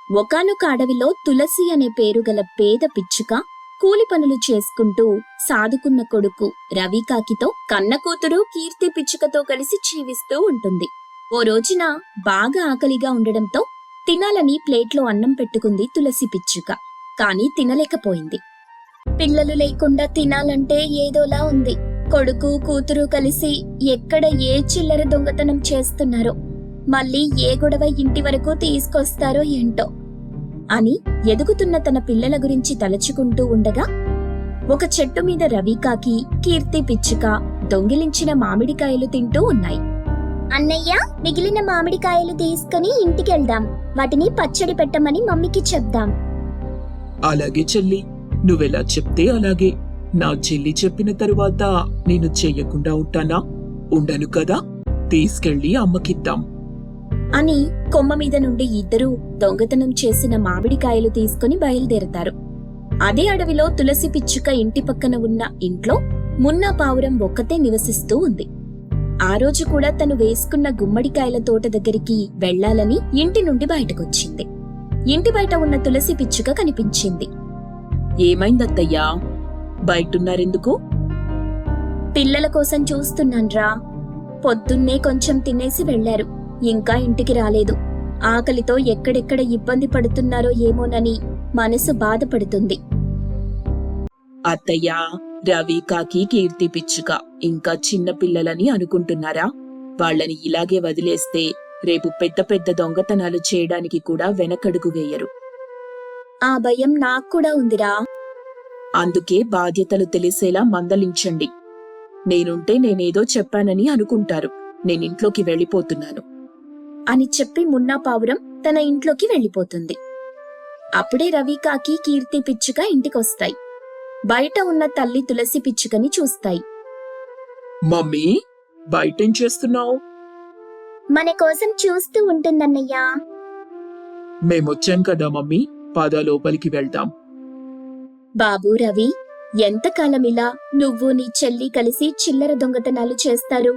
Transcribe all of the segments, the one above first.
ఒకానొక అడవిలో తులసి అనే పేరు గల పేద పిచ్చుక కూలి పనులు చేసుకుంటూ సాదుకున్న కొడుకు రవికాకితో కన్న కూతురు కీర్తి పిచ్చుకతో కలిసి జీవిస్తూ ఉంటుంది. ఓ రోజున బాగా ఆకలిగా ఉండడంతో తినాలని ప్లేట్లో అన్నం పెట్టుకుంది తులసి పిచ్చుక. కాని తినలేకపోయింది. పిల్లలు లేకుండా తినాలంటే ఏదోలా ఉంది. కొడుకు కూతురు కలిసి ఎక్కడ ఏ చిల్లర దొంగతనం చేస్తున్నారో, మళ్ళీ ఏ గొడవ ఇంటి వరకు తీసుకొస్తారో ఏంటో అని ఎదుగుతున్న తన పిల్లల గురించి తలచుకుంటూ ఉండగా ఒక చెట్టు మీద రవికాకి కీర్తి పిచ్చుక దొంగిలించిన మామిడికాయలు తింటూ ఉన్నాయి. అన్నయ్య, మిగిలిన మామిడికాయలు తీసుకుని ఇంటికెళ్దాం. వాటిని పచ్చడి పెట్టమని మమ్మీకి చెప్దాం. అలాగే చెల్లి, నువ్వెలా చెప్తే అలాగే. నా చెల్లి చెప్పిన తరువాత నేను చెయ్యకుండా ఉంటానా? ఉండను కదా. తీసుకెళ్లి అమ్మకిద్దాం అని కొమ్మ మీద నుండి ఇద్దరూ దొంగతనం చేసిన మామిడికాయలు తీసుకుని బయలుదేరతారు. అదే అడవిలో తులసి పిచ్చుక ఇంటి పక్కన ఉన్న ఇంట్లో మున్నా పావురం ఒక్కతే నివసిస్తూ ఉంది. ఆ రోజు కూడా తను వేసుకున్న గుమ్మడికాయల తోట దగ్గరికి వెళ్లాలని ఇంటి నుండి బయటకొచ్చింది. ఇంటి బయట ఉన్న తులసి పిచ్చుక కనిపించింది. ఏమైందత్తయ్యా? బయటున్నారెందుకు? పిల్లల కోసం చూస్తున్నాన్రా. పొద్దున్నే కొంచెం తినేసి వెళ్లారు. ఇంకా ఇంటికి రాలేదు. ఆకలితో ఎక్కడెక్కడ ఇబ్బంది పడుతున్నారో ఏమోనని మనసు బాధపడుతుంది. అత్తయ్యా, రవి కాకి కీర్తి పిచ్చుక ఇంకా చిన్న పిల్లలని అనుకుంటున్నారా? వాళ్ళని ఇలాగే వదిలేస్తే రేపు పెద్ద పెద్ద దొంగతనాలు చేయడానికి కూడా వెనకడుగు వేయరు. ఆ భయం నాక్కూడా ఉందిరా. అందుకే బాధ్యతలు తెలిసేలా మందలించండి. నేనుంటే నేనేదో చెప్పానని అనుకుంటారు. నేనింట్లోకి వెళ్ళిపోతున్నాను అని చెప్పి మున్నా పావురం తన ఇంట్లోకి వెళ్లిపోతుంది. అప్పుడే రవికాకి కీర్తి పిచ్చుక ఇంటికొస్తాయి. బయట ఉన్న తల్లి తులసి పిచ్చుకని చూస్తాయి. మమ్మీ, బయటేం చేస్తున్నావు? మన కోసం చూస్తూ ఉంటుందన్నయ్యా. మేమొచ్చాం కదా మమ్మీ, పద లోపలికి వెళ్దాం. బాబూ రవి, ఎంతకాలమిలా నువ్వు నీ చెల్లి కలిసి చిల్లర దొంగతనాలు చేస్తారు?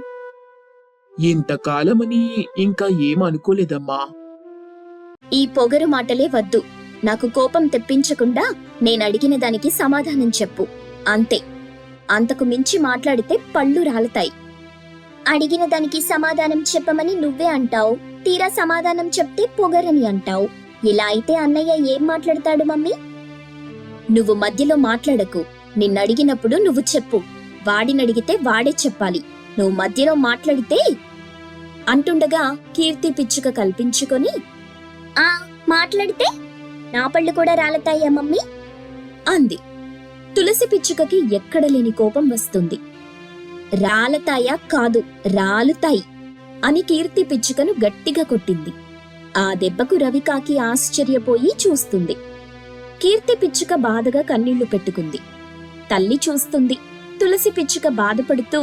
ఇంతకాలమని ఇంకా ఏమనుకోలేదమ్మా. ఈ పొగరు మాటలే వద్దు. నాకు కోపం తెప్పించకుండా నేనడిగిన దానికి సమాధానం చెప్పు, అంతే. అంతకు మించి మాట్లాడితే పళ్ళు రాలతాయి. అడిగిన దానికి సమాధానం చెప్పమని నువ్వే అంటావు. తీరా సమాధానం చెప్తే పొగరని అంటావు. ఇలా అయితే అన్నయ్య ఏం మాట్లాడతాడు మమ్మీ? నువ్వు మధ్యలో మాట్లాడకు. నిన్నడిగినప్పుడు నువ్వు చెప్పు. వాడినడిగితే వాడే చెప్పాలి. నువ్వు మధ్యలో మాట్లాడితే అంటుండగా కీర్తి పిచ్చుక కల్పించుకొని, మాట్లాడితే నా పళ్ళు కూడా రాలతాయా మమ్మీ అంది. తులసి పిచ్చుకకి ఎక్కడ లేని కోపం వస్తుంది. రాలతాయా కాదు, రాలుతాయి అని కీర్తి పిచ్చుకను గట్టిగా కొట్టింది. ఆ దెబ్బకు రవికాకి ఆశ్చర్యపోయి చూస్తుంది. కీర్తి పిచ్చుక బాధగా కన్నీళ్లు పెట్టుకుంది. తల్లి చూస్తుంది. తులసి పిచ్చుక బాధపడుతూ,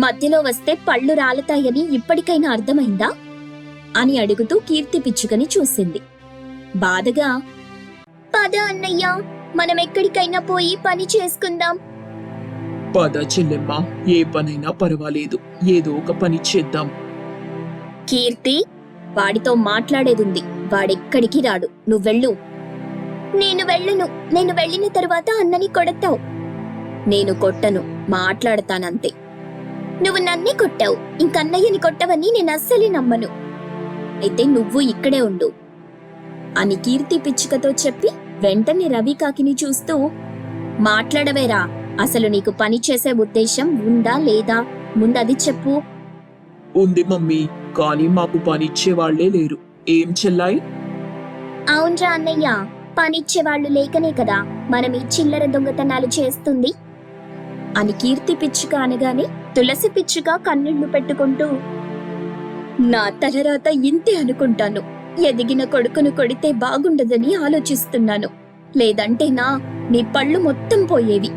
మధ్యలో వస్తే పళ్ళు రాలతాయని ఇప్పటికైనా అర్థమైందా అని అడుగుతూ కీర్తి పిచ్చుకని చూసింది. బాధగా, పద అన్నయ్య, మనం ఎక్కడికైనా పోయి పని చేసుకుందాం. పద చెల్లెమ్మ, ఏ పనైనా పర్వాలేదు, ఏదో ఒక పని చేద్దాం. కీర్తి, వాడితో మాట్లాడేదుంది. వాడెక్కడికి రాడు. నువ్వెళ్ళు. నేను వెళ్ళను. నేను వెళ్ళిన తరువాత అన్నని కొడతావు. నేను కొట్టను, మాట్లాడతానంతే. నువ్వు నన్నే కొట్టావు, ఇంకన్నయ్యని కొట్టవని నేను అస్సలే నమ్మను. అయితే నువ్వు ఇక్కడే ఉండు అని కీర్తి పిచ్చుకతో చెప్పి వెంటనే రవికాకిని చూస్తూ, మాట్లాడవేరా, అసలు నీకు పని చేసే ఉద్దేశం ఉందా లేదా? ముందది చెప్పు. ఉంది మమ్మీ, కానీ మాకు పనిచ్చేవాళ్లే లేరు. ఏం చెల్లాయి? అవునరా అన్నయ్య, పనిచ్చేవాళ్లు లేకనే కదా మనం ఈ చిల్లర దొంగతనాలు చేస్తుంది అని కీర్తి పిచ్చుక అనగానే తులసి పిచ్చుక కన్నీళ్లు పెట్టుకుంటూ, నా తలరాత ఇంతే అనుకుంటాను. ఎదిగిన కొడుకును కొడితే బాగుండదని ఆలోచిస్తున్నాను. లేదంటే నీ పళ్ళు మొత్తం పోయేవి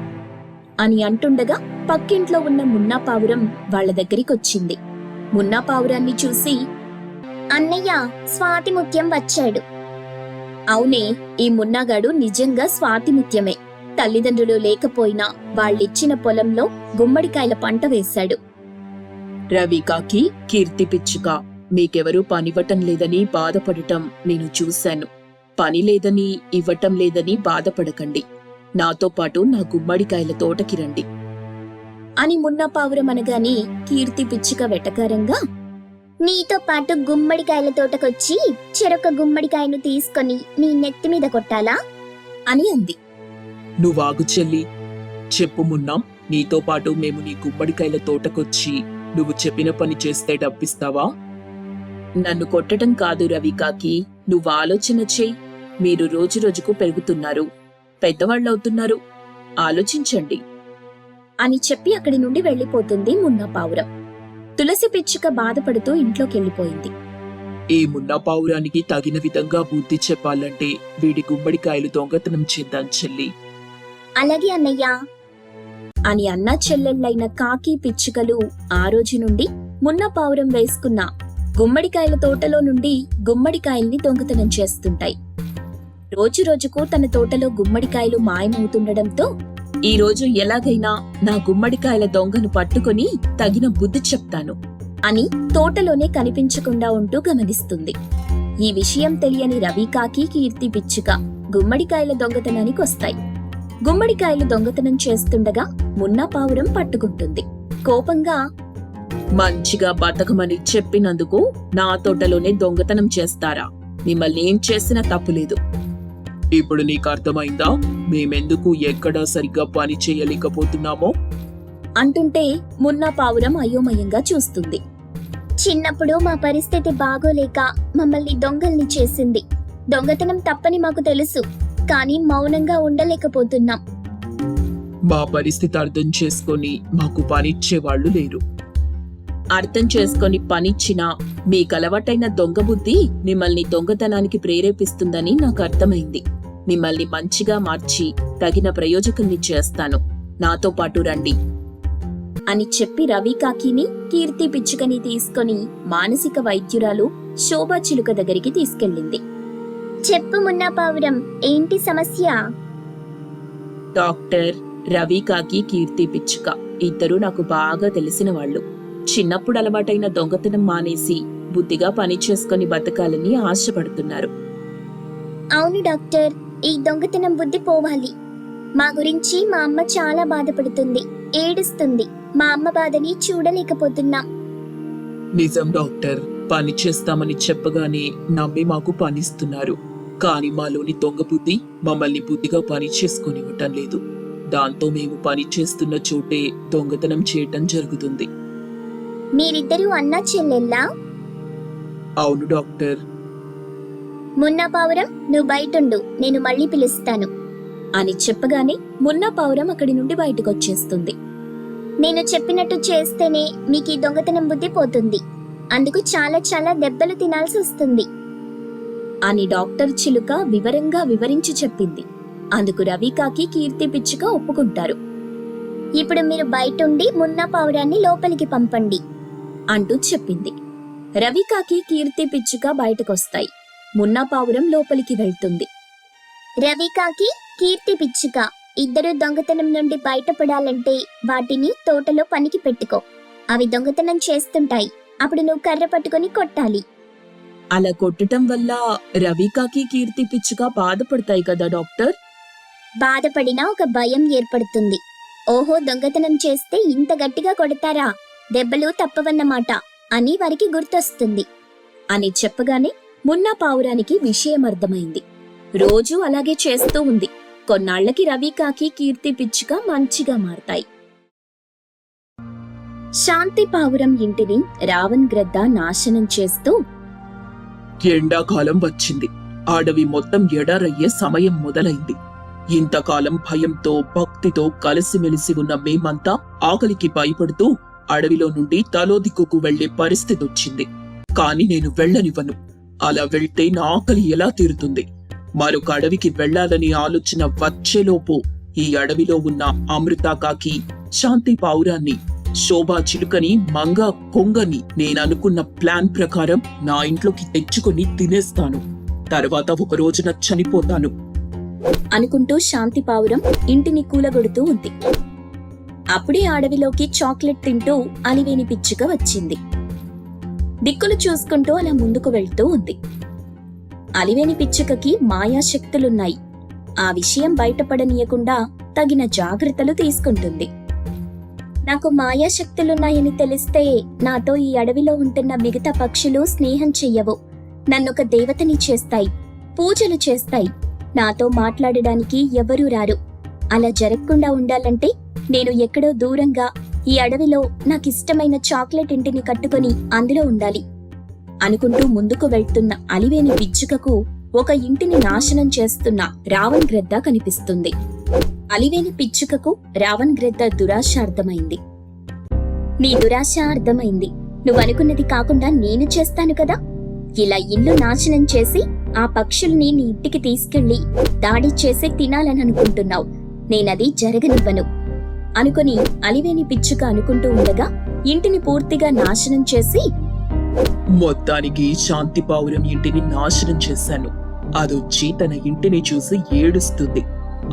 అని అంటుండగా పక్కింట్లో ఉన్న మున్నా పావురం వాళ్ల దగ్గరికొచ్చింది. మున్నా పావురాన్ని చూసి, అన్నయ్య, స్వాతిముత్యం వచ్చాడు. అవునే, ఈ మున్నాగాడు నిజంగా స్వాతిముత్యమే. తల్లిదండ్రులు లేకపోయినా వాళ్ళిచ్చిన పొలంలో గుమ్మడికాయల పంట వేశాడు. రవికాకి కీర్తి పిచ్చుక మీకెవరూ పనివ్వటం లేదని బాధపడటం నేను చూశాను. పని లేదని ఇవ్వటం లేదని బాధపడకండి. నాతో పాటు నా గుమ్మడికాయల తోటకి రండి అని మున్నా పావురం అనగానే కీర్తి పిచ్చుక వెటకారంగా, నీతో పాటు గుమ్మడికాయల తోటకొచ్చి చెరొక గుమ్మడికాయను తీసుకొని నీ నెత్తి మీద కొట్టాలా అని అంది. నువ్వాగు చెల్లి, చెప్పు మున్నా, నీతో పాటు మేము నీ గుమ్మడికాయల తోటకొచ్చి నువ్వు చెప్పిన పని చేస్తే డబ్బిస్తావా? నన్ను కొట్టడం కాదు రవికాకి, నువ్వు ఆలోచన చెయ్యి. మీరు రోజురోజుకు పెరుగుతున్నారు, పెద్దవాళ్ళవుతున్నారు, ఆలోచించండి అని చెప్పి అక్కడి నుండి వెళ్లిపోతుంది మున్నా పావురం. తులసి పిచ్చుక బాధపడుతూ ఇంట్లోకెళ్ళిపోయింది. ఈ మున్నా పావురానికి తగిన విధంగా బుద్ధి చెప్పాలంటే వీడి గుమ్మడికాయలు దొంగతనం చేద్దాం చెల్లి. అలాగే అన్నయ్యా అని అన్నా చెల్లెళ్ళైన కాకి పిచ్చుకలు ఆ రోజు నుండి మున్నా పావురం వేసుకున్న గుమ్మడికాయల తోటలో నుండి గుమ్మడికాయల్ని దొంగతనం చేస్తుంటాయి. రోజురోజుకు తన తోటలో గుమ్మడికాయలు మాయమవుతుండటంతో ఈ రోజు ఎలాగైనా నా గుమ్మడికాయల దొంగను పట్టుకుని తగిన బుద్ధి చెప్తాను అని తోటలోనే కనిపించకుండా ఉంటూ గమనిస్తుంది. ఈ విషయం తెలియని రవికాకి కీర్తి పిచ్చుక గుమ్మడికాయల దొంగతనానికి వస్తాయి. గుమ్మడికాయలు దొంగతనం చేస్తుండగా మున్నా పావురం పట్టుకుంటుంది. కోపంగా, మంచిగా బతకమని చెప్పినందుకు నా తోటలోనే దొంగతనం చేస్తారా? మిమ్మల్ని ఏం చేసినా తప్పులేదు. ఇప్పుడు నీకు అర్థమైందా మేమెందుకు ఎక్కడా సరిగ్గా పని చేయలేకపోతున్నామో అంటుంటే మున్నా పావురం అయోమయంగా చూస్తుంది. చిన్నప్పుడు మా పరిస్థితి బాగోలేక మమ్మల్ని దొంగల్ని చేసింది. దొంగతనం తప్పని మాకు తెలుసు, కానీ మౌనంగా ఉండలేకపోతున్నాం. మా పరిస్థితి అర్థం చేసుకొని మాకు పనిచ్చేవాళ్లు లేరు. అర్థం చేసుకొని పనిచ్చినా మీకలవాటైన దొంగ బుద్ధి మిమ్మల్ని దొంగతనానికి ప్రేరేపిస్తుందని నాకు అర్థమైంది. మిమ్మల్ని మంచిగా మార్చి తగిన ప్రయోజకుల్ని చేస్తాను, నాతో పాటు రండి అని చెప్పి రవికాకిని కీర్తి పిచ్చుకని తీసుకొని మానసిక వైద్యురాలు శోభా చిలుక దగ్గరికి తీసుకెళ్ళింది. చెప్పు మున్నా పావురం, ఏంటి సమస్య? డాక్టర్, రవికాకి కీర్తి పిచ్చుక ఇద్దరు నాకు బాగా తెలిసిన వాళ్ళు. చిన్నప్పుడు అలవాటైన దొంగతనం మానేసి బుద్ధిగా పని చేసుకుని బతకాలని ఆశపడుతున్నారు. అవును డాక్టర్, ఈ దొంగతనం బుద్ధి పోవాలి. మా గురించి మా అమ్మ చాలా బాధపడుతుంది, ఏడుస్తుంది. మా అమ్మ బాధని చూడలేకపోతున్నాం. నిజం డాక్టర్, పని చేస్తామని చెప్పగానే నమ్మి మాకు పనిస్తున్నారు. కానీ మాలోని దొంగ బుద్ధి మమ్మల్ని బుద్ధిగా పని చేసుకొనివ్వటం లేదు. దాంతో మేము పని చేస్తున్న చోటే దొంగతనం చేయటం జరుగుతుంది. మీరిద్దరూ అన్నా చెల్లెల్లా? అవును డాక్టర్. మున్నా పావురం, నువ్వు బయటుండు, నేను మళ్ళీ పిలుస్తాను అని చెప్పగానే మున్నా పావురం అక్కడి నుండి బయటకొచ్చేస్తుంది. నేను చెప్పినట్టు చేస్తేనే మీకు ఈ దొంగతనం బుద్ధి పోతుంది. అందుకు చాలా చాలా దెబ్బలు తినాల్సి వస్తుంది అని డాక్టర్ చిలుక వివరంగా వివరించి చెప్పింది. అందుకు రవికాకి కీర్తి పిచ్చుక ఒప్పుకుంటారు. ఇప్పుడు మీరు బయటుండి మున్నా పావురాన్ని లోపలికి పంపండి అంటూ చెప్పింది. రవికాకి కీర్తి పిచ్చుక బయటకొస్తాయి. మున్నా పావురం లోపలికి వెళ్తుంది. రవికాకి కీర్తి పిచ్చుక ఇద్దరు దొంగతనం నుండి బయటపడాలంటే వాటిని తోటలో పనికి పెట్టుకో. అవి దొంగతనం చేస్తుంటాయి, అప్పుడు నువ్వు కర్ర పట్టుకొని కొట్టాలి. అలా కొట్టడం వల్ల రవికాకి కీర్తి పిచ్చుక బాధపడతాయి కదా డాక్టర్? బాధపడినా ఒక భయం ఏర్పడుతుంది. ఓహో, దొంగతనం చేస్తే ఇంత గట్టిగా కొడతారా, దెబ్బలు తప్పవన్నమాట అని వారికి గుర్తొస్తుంది అని చెప్పగానే మున్నా పావురానికి విషయం అర్థమైంది. రోజూ అలాగే చేస్తూ ఉంది. కొన్నాళ్లకి రవికాకి కీర్తి పిచ్చుక మంచిగా మారతాయి. శాంతి పావురం ఇంటిని రావణ్ గ్రద్ద నాశనం చేస్తూ, ఎండాకాలం వచ్చింది. అడవి మొత్తం ఎడారయ్యే సమయం మొదలైంది. ఇంతకాలం భయంతో భక్తితో కలిసిమెలిసి ఉన్న మేమంతా ఆకలికి భయపడుతూ అడవిలో నుండి తలో దిక్కుకు వెళ్లే పరిస్థితి వచ్చింది. కాని నేను వెళ్ళనివ్వను. అలా వెళ్తే నా ఆకలి ఎలా తీరుతుంది? మరొక అడవికి వెళ్లాలని ఆలోచన వచ్చేలోపు ఈ అడవిలో ఉన్న అమృతాకాకి, శాంతి పావురాన్ని, శోభా చిలుకని, మంగ కొంగని నేననుకున్న ప్లాన్ ప్రకారం నా ఇంట్లోకి తెచ్చుకొని తినేస్తాను. తర్వాత ఒక రోజున చనిపోతాను అనుకుంటూ శాంతి పావురం ఇంటిని కూలగొడుతూ ఉంది. అప్పుడే అడవిలోకి చాక్లెట్ తింటూ అలివేని పిచ్చుక వచ్చింది. దిక్కులు చూసుకుంటూ అలా ముందుకు వెళ్తూ ఉంది. అలివేని పిచ్చుకకి మాయాశక్తులున్నాయి. ఆ విషయం బయటపడనీయకుండా తగిన జాగ్రత్తలు తీసుకుంటుంది. నాకు మాయాశక్తులున్నాయని తెలిస్తే నాతో ఈ అడవిలో ఉంటున్న మిగతా పక్షులు స్నేహం చెయ్యవు. నన్నొక దేవతని చేస్తాయి, పూజలు చేస్తాయి. నాతో మాట్లాడడానికి ఎవరూ రారు. అలా జరగకుండా ఉండాలంటే నేను ఎక్కడో దూరంగా ఈ అడవిలో నాకిష్టమైన చాక్లెట్ ఇంటిని కట్టుకొని అందులో ఉండాలి అనుకుంటూ ముందుకు వెళ్తున్న అలివేని పిచ్చుకకు ఒక ఇంటిని నాశనం చేస్తున్న రావణ్ గ్రద్ద కనిపిస్తుంది. అలివేని పిచ్చుకకు రావణ్ గ్రద్ద దురాశ అర్థమైంది. నీ దురాశ అర్థమైంది. నువ్వనుకున్నది కాకుండా నేను చేస్తాను కదా. ఇలా ఇల్లు నాశనం చేసి ఆ పక్షుల్ని నీ ఇంటికి తీసుకెళ్లి దాడి చేసి తినాలని అనుకుంటున్నావు. నేనది జరగనివ్వను అనుకుని అలివేని పిచ్చుక అనుకుంటూ ఉండగా ఇంటిని పూర్తిగా నాశనం చేసి, మొత్తానికి శాంతి పావురం ఇంటిని నాశనం చేశాను. అదొచ్చి తన ఇంటిని చూసి ఏడుస్తుంది.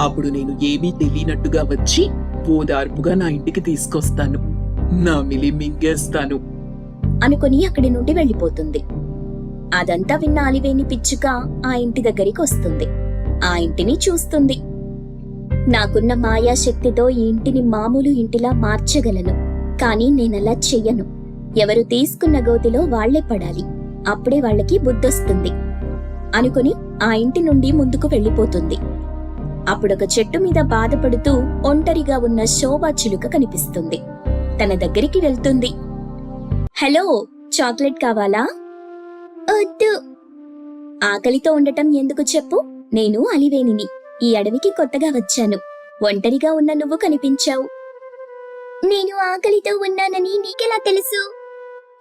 అప్పుడు నేను ఏమీ తెలియనట్టుగా వచ్చి ఓదార్పుగా నా ఇంటికి తీసుకొస్తాను. నా మిలి మింగేస్తాను అనుకుని అక్కడి నుండి వెళ్లిపోతుంది. అదంతా విన్న అలివేని పిచ్చుక ఆ ఇంటి దగ్గరికి వస్తుంది. ఆ ఇంటిని చూస్తుంది. నాకున్న మాయాశక్తితో ఈ ఇంటిని మామూలు ఇంటిలా మార్చగలను. కానీ నేనలా చెయ్యను. ఎవరు తీసుకున్న గోతిలో వాళ్లే పడాలి. అప్పుడే వాళ్ళకి బుద్ధొస్తుంది అనుకుని ఆ ఇంటి నుండి ముందుకు వెళ్లిపోతుంది. అప్పుడొక చెట్టు మీద బాధపడుతూ ఒంటరిగా ఉన్న శోభా చిలుక కనిపిస్తుంది. తన దగ్గరికి వెళ్తుంది. హలో, చాక్లెట్ కావాలా? వద్దు. ఆకలితో ఉండటం ఎందుకు చెప్పు. నేను అలివేనిని. ఈ అడవికి కొత్తగా వచ్చాను. ఒంటరిగా ఉన్న నువ్వు కనిపించావు. నేను ఆకలితో ఉన్నానని నీకెలా తెలుసు?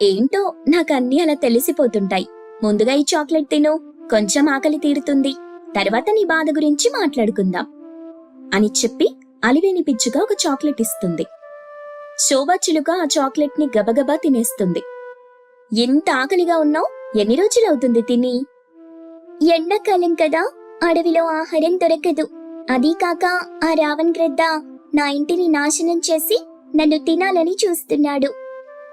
ఏంటో నాకన్నీ అలా తెలిసిపోతుంటాయి. ముందుగా ఈ చాక్లెట్ తిను, కొంచెం ఆకలి తీరుతుంది. తర్వాత నీ బాధ గురించి మాట్లాడుకుందాం అని చెప్పి అలివేని పిచ్చుక ఒక చాక్లెట్ ఇస్తుంది. శోభా చిలుక ఆ చాక్లెట్ ని గబగబా తినేస్తుంది. ఎంత ఆకలిగా ఉన్నావు? ఎన్ని రోజులవుతుంది తిని? ఎండాకాలం కదా, అడవిలో ఆహారం దొరకదు. అదీ కాక ఆ రావణ్ గ్రద్ద నా ఇంటిని నాశనం చేసి నన్ను తినాలని చూస్తున్నాడు.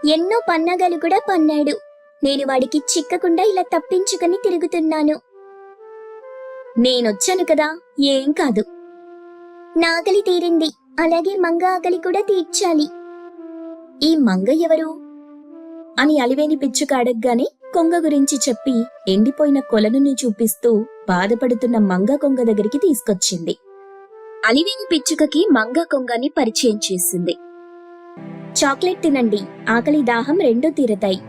ఎన్నో పన్నాగాలు కూడా పన్నాడు. నేను వాడికి చిక్కకుండా ఇలా తప్పించుకొని తిరుగుతున్నాను. నేనొచ్చాను కదా, ఏం కాదు. నా ఆకలి తీరింది. అలాగే మంగ ఆకలి కూడా తీర్చాలి. ఈ మంగ ఎవరు అని అలివేని పిచ్చుక అడగ్గానే కొంగ గురించి చెప్పి ఎండిపోయిన కొలను చూపిస్తూ బాధపడుతున్న మంగ కొంగ దగ్గరికి తీసుకొచ్చింది. అలివేని పిచ్చుకకి మంగ కొంగని పరిచయం చేసింది. చాక్లెట్ తినండి, ఆకలి దాహం రెండూ తీరతాయి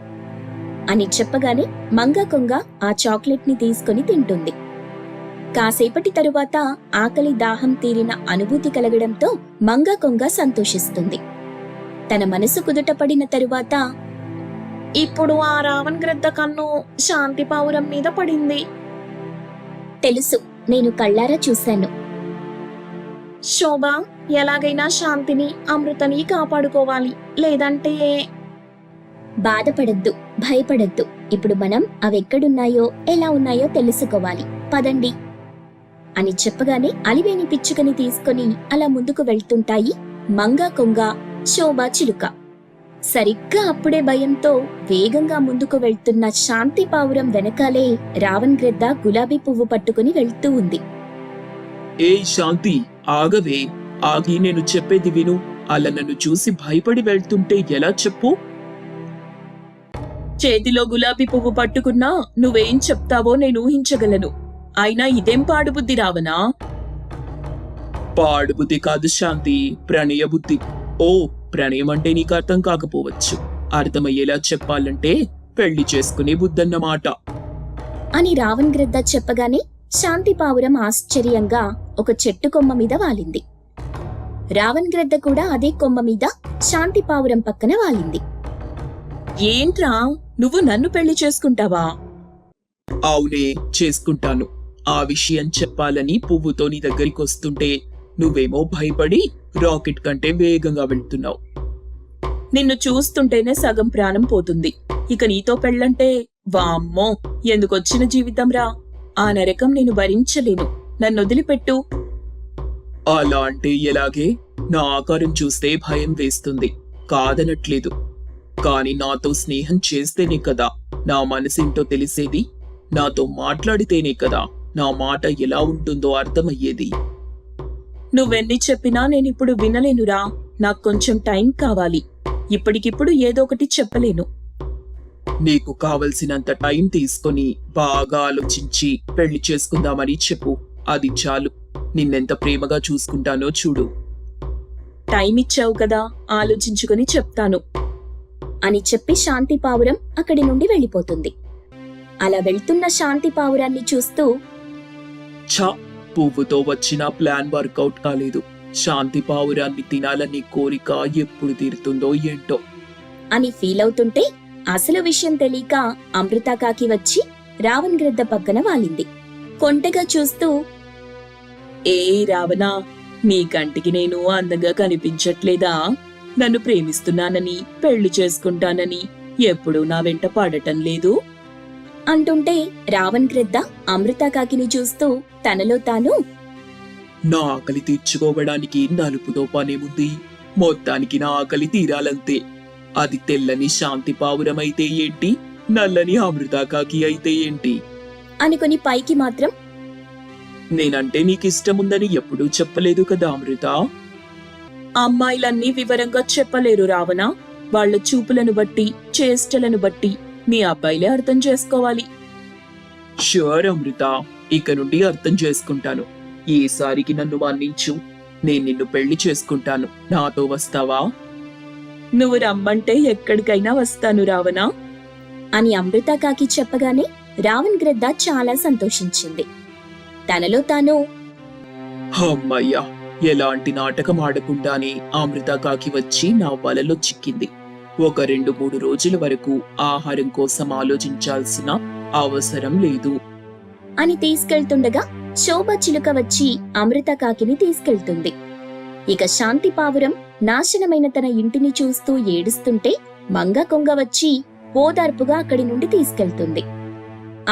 అని చెప్పగానే మంగ కొంగ ఆ చాక్లెట్ ని తీసుకుని తింటుంది. కాసేపటి తరువాత ఆకలి దాహం తీరిన అనుభూతి కలగడంతో మంగ కొంగ సంతోషిస్తుంది. తన మనసు కుదుటపడిన తరువాత, ఇప్పుడు ఆ రావణ్ గ్రద్ద కన్ను శాంతి పావురం మీద పడింది. తెలుసు, నేను కళ్ళారా చూశాను. శోభ, ఎలాగైనా శాంతిని అమృతని కాపాడుకోవాలి. లేదంటే బాధపడద్దు, భయపడద్దు. ఇప్పుడు మనం అవెక్కడున్నాయో ఎలా ఉన్నాయో తెలుసుకోవాలి. పదండి అని చెప్పగానే అలివేని పిచ్చుకని తీసుకుని అలా ముందుకు వెళ్తుంటాయి మంగ కొంగ, శోభా చిలుక. సరిగ్గా అప్పుడే భయంతో వేగంగా ముందుకు వెళ్తున్న శాంతి పావురం వెనకాలే రావణ్ గ్రద్ద గులాబీ పువ్వు పట్టుకుని వెళ్తూ ఉంది. ఏ శాంతి, ఆగవే. ఆగి నేను చెప్పేది విను. అలా నన్ను చూసి భయపడి వెళ్తుంటే ఎలా చెప్పు? చేతిలో గులాబీ పువ్వు పట్టుకున్నా నువ్వేం చెప్తావో నేను ఊహించగలను. అయినా ఇదేం పాడుబుద్ధి రావనా? పాడుబుద్ధి కాదు శాంతి, ప్రణయ బుద్ధి. ఓ, ప్రణయం అంటే నీకు అర్థం కాకపోవచ్చు. అర్థమయ్యేలా చెప్పాలంటే పెళ్లి చేసుకునే బుద్ధన్నమాట అని రావణ్ గ్రద్ద చెప్పగానే శాంతి పావురం ఆశ్చర్యంగా ఒక చెట్టు కొమ్మ మీద వాలింది. రావణ్ గ్రద్ద కూడా అదే కొమ్మ మీద శాంతి పావురం పక్కన వాలింది. ఏంట్రా, నువ్వు నన్ను పెళ్లి చేసుకుంటావా? అవునే, చేసుకుంటాను. ఆ విషయం చెప్పాలని పువ్వుతో నీ దగ్గరికి వస్తుంటే నువ్వేమో భయపడి రాకెట్ కంటే వేగంగా వెళ్తున్నావు. నిన్ను చూస్తుంటేనే సగం ప్రాణం పోతుంది. ఇక నీతో పెళ్ళంటే వామ్మో, ఎందుకొచ్చిన జీవితంరా. ఆ నరకం నేను భరించలేను. నన్ను వదిలిపెట్టు. అలా అంటే ఎలాగే? నా ఆకారం చూస్తే భయం వేస్తుంది. కాదనట్లేదు. కాని నాతో స్నేహం చేస్తేనే కదా నా మనసేంటో తెలిసేది. నాతో మాట్లాడితేనే కదా నా మాట ఎలా ఉంటుందో అర్థమయ్యేది. నువ్వెన్ని చెప్పినా నేనిప్పుడు వినలేనురా. నాకు కొంచెం టైం కావాలి. ఇప్పటికిప్పుడు ఏదో ఒకటి చెప్పలేను. నీకు కావలసినంత టైం తీసుకొని బాగా ఆలోచించి పెళ్లి చేసుకుందామని చెప్పు. అది చాలు. నిన్నెంత ప్రేమగా చూసుకుంటానో చూడు. టైం ఇచ్చావు కదా, ఆలోచించుకొని చెప్తాను అని చెప్పి శాంతి పావురం అక్కడి నుండి వెళ్ళిపోతుంది. అలా వెళ్తున్న శాంతి పావురాన్ని చూస్తూ ఛా, పువ్వుతో వచ్చిన ప్లాన్ వర్కౌట్ కాలేదు. శాంతి పావురాన్ని తినాలని కోరిక ఎప్పుడు తీరుతుందో ఏంటో అని ఫీల్ అవుతుంటే అసలు విషయం తెలియక అమృత కాకి వచ్చి రావణ్ గ్రద్ద పక్కన వాలింది. కొంటెగా చూస్తూ, ఏ రావణా, నీ కంటికి నేను అందంగా కనిపించట్లేదా? నన్ను ప్రేమిస్తున్నానని, పెళ్లి చేసుకుంటానని ఎప్పుడూ నా వెంట పడటం లేదు అంటుంటే రావణ్ గ్రద్ద అమృత కాకిని చూస్తూ తనలో తాను, నా ఆకలి తీర్చుకోవడానికి నలుపుతో పనేముంది? మొత్తానికి నా ఆకలి తీరాలంతే. అది తెల్లని శాంతి పావురమైతే ఏంటి, నల్లని అమృతాకాకి అయితే ఏంటి? అనుకుని పైకి మాత్రం, నేనంటే నీకిష్టముందని ఎప్పుడూ చెప్పలేదు కదా అమృత. అమ్మాయిలన్నీ వివరంగా చెప్పలేరు రావణ. వాళ్ళ చూపులను బట్టి, చేష్టలను బట్టి మీ అబ్బాయిలే అర్థం చేసుకోవాలి. ష్యూర్ అమృత, ఇక నుండి అర్థం చేసుకుంటాను. ఈసారికి నన్ను మన్నించు. నేను నిన్ను పెళ్లి చేసుకుంటాను. నాతో వస్తావా? నువ్వు రమ్మంటే ఎక్కడికైనా వస్తాను రావణ అని అమృత కాకి చెప్పగానే రావణ్ గ్రద్ద చాలా సంతోషించింది. తనలో తాను, అమ్మయ్యా, ఎలాంటి నాటకం ఆడకుండానే అమృతాకాకి వచ్చి నా వలలో చిక్కింది. ఒక 2-3 రోజుల వరకు ఆహారం కోసం ఆలోచించాల్సిన అవసరం లేదు అని తీసుకెళ్తుండగా శోభ చిలుక వచ్చి అమృత కాకిని తీసుకెళ్తుంది. ఇక శాంతి పావురం నాశనమైన తన ఇంటిని చూస్తూ ఏడుస్తుంటే మంగ కొంగ వచ్చి ఓదార్పుగా అక్కడి నుండి తీసుకెళ్తుంది.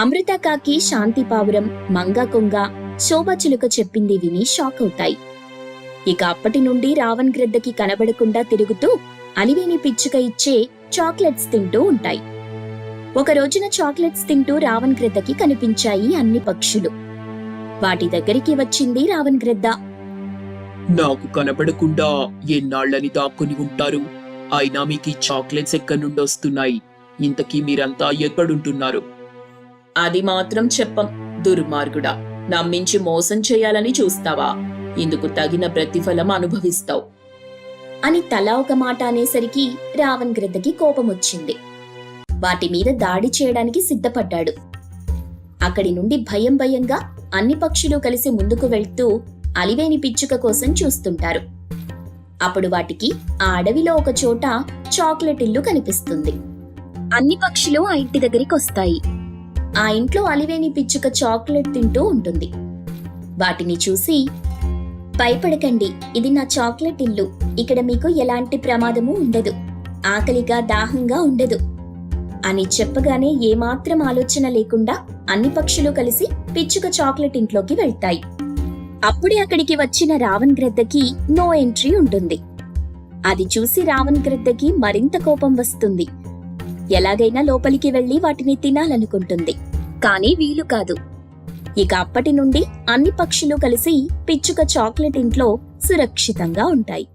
అమృత కాకి, శాంతి పావురం, మంగ కొంగ, శోభ చిలుక చెప్పింది విని షాక్ అవుతాయి. ఇక అప్పటి నుండి రావణ్ గ్రద్దకి కనబడకుండా తిరుగుతూ అలివేని పిచ్చుక ఇచ్చే చాక్లెట్స్ తింటూ ఉంటాయి. ఒక రోజున చాక్లెట్స్ తింటూ రావణ్ గ్రద్దకి కనిపించాయి అన్ని పక్షులు. వాటి దగ్గరికి వచ్చింది రావణ్ గ్రద్ద. నాకు కనపడకుండా ఎన్నాళ్ళని దాక్కుని ఉంటారు? అయినా మీకు ఈ చాక్లెట్స్ ఎక్కడి నుండి వస్తున్నాయి? ఇంతకీ మీరంతా ఎక్కడుంటున్నారు? అది మాత్రం చెప్పం. దుర్మార్గుడా, నమ్మించి మోసం చేయాలని చూస్తావా? ఇందుకు తగిన ప్రతిఫలం అనుభవిస్తావు అని తలా ఒక మాట అనేసరికి రావణ్ గ్రద్దకి కోపం వచ్చింది. వాటి మీద దాడి చేయడానికి సిద్ధపడ్డాడు. అక్కడి నుండి భయం భయంగా అన్ని పక్షులు కలిసి ముందుకు వెళ్తూ అలివేని పిచ్చుక కోసం చూస్తుంటారు. అప్పుడు వాటికి ఆ అడవిలో ఒక చోట చాక్లెట్ ఇల్లు కనిపిస్తుంది. అన్ని పక్షులు ఆ ఇంటి దగ్గరికి వస్తాయి. ఆ ఇంట్లో అలివేని పిచ్చుక చాక్లెట్ తింటూ ఉంటుంది. వాటిని చూసి, భయపడకండి, ఇది నా చాక్లెట్ ఇల్లు. ఇక్కడ మీకు ఎలాంటి ప్రమాదము ఉండదు. ఆకలిగా దాహంగా ఉండదు అని చెప్పగానే ఏమాత్రం ఆలోచన లేకుండా అన్ని పక్షులు కలిసి పిచ్చుక చాక్లెట్ ఇంట్లోకి వెళ్తాయి. అప్పుడే అక్కడికి వచ్చిన రావణ్ గ్రద్దకి నో ఎంట్రీ ఉంటుంది. అది చూసి రావణ్ గ్రద్దకి మరింత కోపం వస్తుంది. ఎలాగైనా లోపలికి వెళ్లి వాటిని తినాలనుకుంటుంది. కానీ వీలు కాదు. ఇక అప్పటి నుండి అన్ని పక్షులు కలిసి పిచ్చుక చాక్లెట్ ఇంట్లో సురక్షితంగా ఉంటాయి.